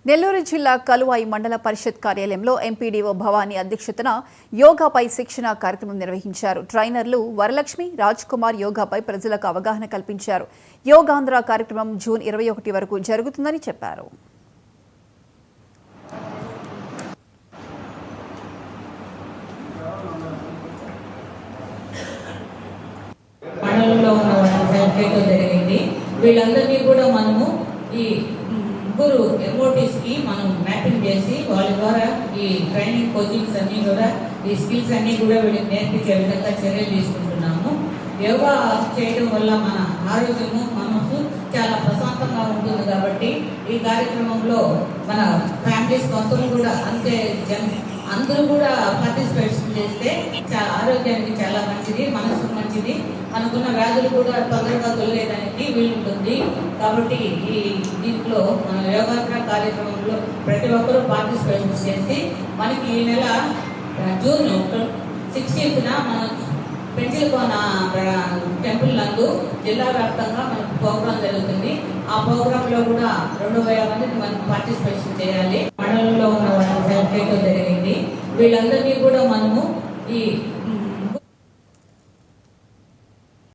నెల్లూరు జిల్లా కలువాయి మండల పరిషత్ కార్యాలయంలో ఎంపీడీఓ భవానీ అధ్యక్షతన యోగాపై శిక్షణ కార్యక్రమం నిర్వహించారు. ట్రైనర్లు వరలక్ష్మి, రాజ్ కుమార్ యోగాపై ప్రజలకు అవగాహన కల్పించారు. యోగాంధ్ర కార్యక్రమం జూన్ 21 వరకు జరుగుతుందని చెప్పారు. వీళ్ళందరినీ కూడా మనము ఈ ముగ్గురు MOTs కి మనం మ్యాపింగ్ చేసి వాళ్ళ ద్వారా ఈ ట్రైనింగ్ కోచింగ్స్ అన్ని కూడా ఈ స్కిల్స్ అన్ని కూడా వీళ్ళకి నేర్పించే విధంగా చర్యలు తీసుకుంటున్నాము. యోగా చేయడం వల్ల మన ఆరోగ్యము మనసు చాలా ప్రశాంతంగా ఉంటుంది. కాబట్టి ఈ కార్యక్రమంలో మన ఫ్యామిలీస్ మొత్తం కూడా అందరూ కూడా పార్టిసిపేషన్ చేస్తే ఆరోగ్యానికి చాలా మంచిది, మనసుకు మంచిది, మనకున్న వ్యాధులు కూడా తొందరగా తొలగేదానికి వీలుంటుంది. కాబట్టి దీంట్లో మన యోగాంధ్ర కార్యక్రమంలో ప్రతి ఒక్కరూ పార్టిసిపేషన్ చేసి మనకి ఈ నెల జూన్ 16న మన పెంచిలకోన టెంపుల్ నందు జిల్లా వ్యాప్తంగా మనకు ప్రోగ్రాం జరుగుతుంది. ఆ ప్రోగ్రామ్ లో కూడా 2,000 మందిని మనం పార్టిసిపేషన్ చేయాలి. మండలంలో ఉన్న వాళ్ళ జరిగింది. వీళ్ళందరినీ కూడా మనము ఈ